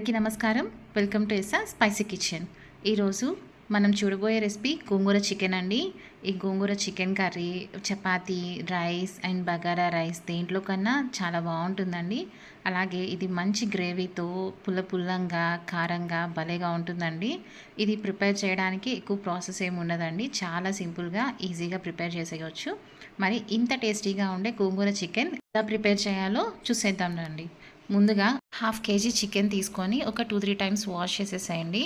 అందరికీ నమస్కారం. Welcome to S R spicy kitchen. ఈరోజు మనం చూడబోయే రెసిపీ గోంగూర చికెన్ అండి. ఈ gongura chicken curry chapati, rice and bagara rice దేంట్లో కన్నా చాలా బాగుంటుందండి. అలాగే ఇది మంచి గ్రేవీతో పుల్లంగా కారంగా భలేగా ఉంటుందండి. ఇది ప్రిపేర్ చేయడానికి ఎక్కువ ప్రాసెస్ ఏమి ఉండదండి. చాలా సింపుల్గా ఈజీగా ప్రిపేర్ చేసేయచ్చు. మరి ఇంత టేస్టీగా ఉండే గోంగూర చికెన్ ఎలా ప్రిపేర్ చేయాలో చూసేద్దాం రండి. ముందుగా 1/2 kg చికెన్ తీసుకొని ఒక 2-3 టైమ్స్ వాష్ చేసేసేయండి.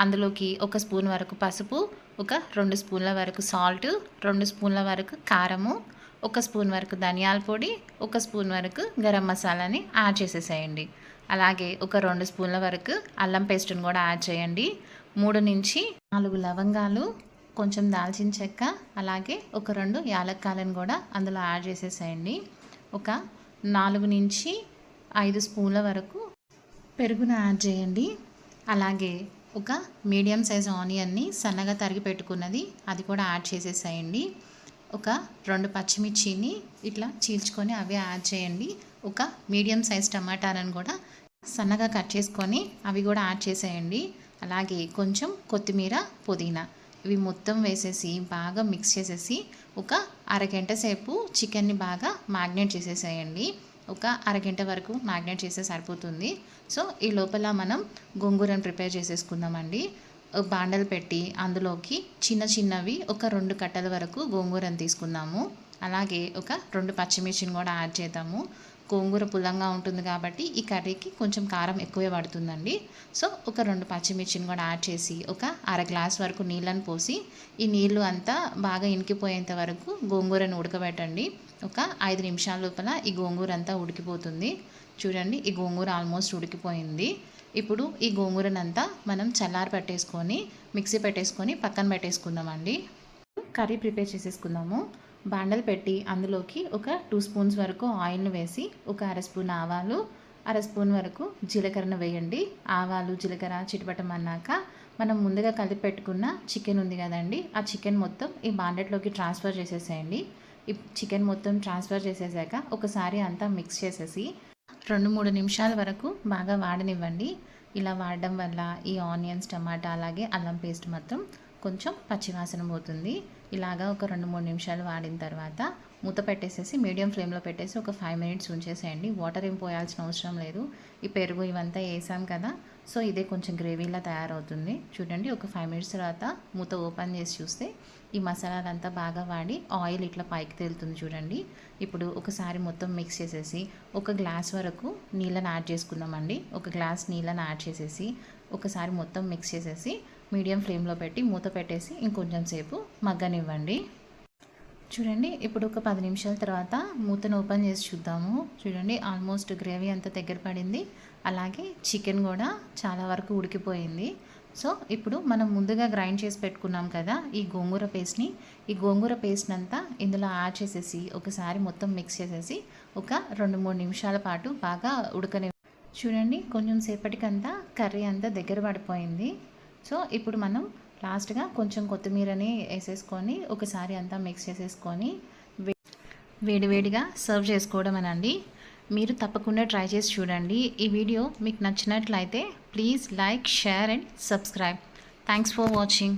అందులోకి 1 స్పూన్ వరకు పసుపు, ఒక 2 స్పూన్ల వరకు సాల్ట్, 2 స్పూన్ల వరకు కారము, 1 స్పూన్ వరకు ధనియాల పొడి, 1 స్పూన్ వరకు గరం మసాలాని యాడ్ చేసేసేయండి. అలాగే ఒక 2 స్పూన్ల వరకు అల్లం పేస్ట్ని కూడా యాడ్ చేయండి. 3 నుంచి 4 లవంగాలు, కొంచెం దాల్చిన చెక్క, అలాగే ఒక 2 యాలక్కాయలను కూడా అందులో యాడ్ చేసేసేయండి. ఒక 4 నుంచి 5 స్పూన్ల వరకు పెరుగును యాడ్ చేయండి. అలాగే ఒక మీడియం సైజ్ ఆనియన్ని సన్నగా తరిగి పెట్టుకున్నది అది కూడా యాడ్ చేసేసేయండి. ఒక 2 పచ్చిమిర్చిని ఇట్లా చీల్చుకొని అవి యాడ్ చేయండి. ఒక మీడియం సైజ్ టమాటాలను కూడా సన్నగా కట్ చేసుకొని అవి కూడా యాడ్ చేసేయండి. అలాగే కొంచెం కొత్తిమీర, పుదీనా ఇవి మొత్తం వేసేసి బాగా మిక్స్ చేసేసి ఒక అరగంట సేపు చికెన్ని బాగా మ్యాగ్నేట్ చేసేసేయండి. ఒక అరగంట వరకు మ్యాగ్నేట్ చేస్తే సరిపోతుంది. సో ఈ లోపల మనం గోంగూరను ప్రిపేర్ చేసేసుకుందామండి. బాండలు పెట్టి అందులోకి చిన్నవి ఒక 2 కట్టల వరకు గోంగూరను తీసుకుందాము. అలాగే ఒక 2 పచ్చిమిర్చిని కూడా యాడ్ చేద్దాము. గోంగూర పుల్లంగా ఉంటుంది కాబట్టి ఈ కర్రీకి కొంచెం కారం ఎక్కువే పడుతుందండి. సో ఒక 2 పచ్చిమిర్చిని కూడా యాడ్ చేసి ఒక అర గ్లాస్ వరకు నీళ్ళని పోసి ఈ నీళ్ళు అంతా బాగా ఇనికిపోయేంత వరకు గోంగూరను ఉడకబెట్టండి. ఒక 5 నిమిషాల లోపల ఈ గోంగూర అంతా ఉడికిపోతుంది. చూడండి, ఈ గోంగూర ఆల్మోస్ట్ ఉడికిపోయింది. ఇప్పుడు ఈ గోంగూరనంతా మనం చల్లారి పెట్టేసుకొని మిక్సీ పెట్టేసుకొని పక్కన పెట్టేసుకుందామండి. కర్రీ ప్రిపేర్ చేసేసుకుందాము. బాండలు పెట్టి అందులోకి ఒక 2 స్పూన్స్ వరకు ఆయిల్ని వేసి ఒక అర స్పూన్ ఆవాలు, అర స్పూన్ వరకు జీలకర్రను వేయండి. ఆవాలు జీలకర్ర చిటపటమన్నాక మనం ముందుగా కలిపి పెట్టుకున్న చికెన్ ఉంది కదండి, ఆ చికెన్ మొత్తం ఈ బాండెట్లోకి ట్రాన్స్ఫర్ చేసేసేయండి. ఈ చికెన్ మొత్తం ట్రాన్స్ఫర్ చేసేసాక ఒకసారి అంతా మిక్స్ చేసేసి 2-3 నిమిషాల వరకు బాగా వాడనివ్వండి. ఇలా వాడడం వల్ల ఈ ఆనియన్స్, టమాటా అలాగే అల్లం పేస్ట్ మొత్తం కొంచెం పచ్చివాసన పోతుంది. ఇలాగా ఒక 2-3 నిమిషాలు వాడిన తర్వాత మూత పెట్టేసేసి మీడియం ఫ్లేమ్లో పెట్టేసి ఒక 5 మినిట్స్ ఉంచేసేయండి. వాటర్ ఏం పోయాల్సిన అవసరం లేదు. ఈ పెరుగు ఇవంతా వేసాం కదా, సో ఇదే కొంచెం గ్రేవీలా తయారవుతుంది. చూడండి, ఒక 5 మినిట్స్ తర్వాత మూత ఓపెన్ చేసి చూస్తే ఈ మసాలాలంతా బాగా వాడి ఆయిల్ ఇట్లా పైకి తేలుతుంది చూడండి. ఇప్పుడు ఒకసారి మొత్తం మిక్స్ చేసేసి ఒక గ్లాస్ వరకు నీళ్ళని యాడ్ చేసుకుందామండి. ఒక గ్లాస్ నీళ్ళని యాడ్ చేసేసి ఒకసారి మొత్తం మిక్స్ చేసేసి మీడియం ఫ్లేమ్లో పెట్టి మూత పెట్టేసి ఇంకొంచెం సేపు మగ్గనివ్వండి. చూడండి, ఇప్పుడు ఒక 10 నిమిషాల తర్వాత మూతను ఓపెన్ చేసి చూద్దాము. చూడండి, ఆల్మోస్ట్ గ్రేవీ అంతా దగ్గర పడింది. అలాగే చికెన్ కూడా చాలా వరకు ఉడికిపోయింది. సో ఇప్పుడు మనం ముందుగా గ్రైండ్ చేసి పెట్టుకున్నాం కదా ఈ గోంగూర పేస్ట్ని అంతా ఇందులో యాడ్ చేసేసి ఒకసారి మొత్తం మిక్స్ చేసేసి ఒక 2-3 నిమిషాల పాటు బాగా ఉడకని. చూడండి, కొంచెం సేపటికంతా కర్రీ అంతా దగ్గర పడిపోయింది. సో ఇప్పుడు మనం లాస్ట్గా కొంచెం కొత్తిమీరని వేసేసుకొని ఒకసారి అంతా మిక్స్ చేసేసుకొని వేడివేడిగా సర్వ్ చేసుకోవడమేనండి. మీరు తప్పకుండా ట్రై చేసి చూడండి. ఈ వీడియో మీకు నచ్చినట్లయితే please like, share and subscribe. Thanks for watching.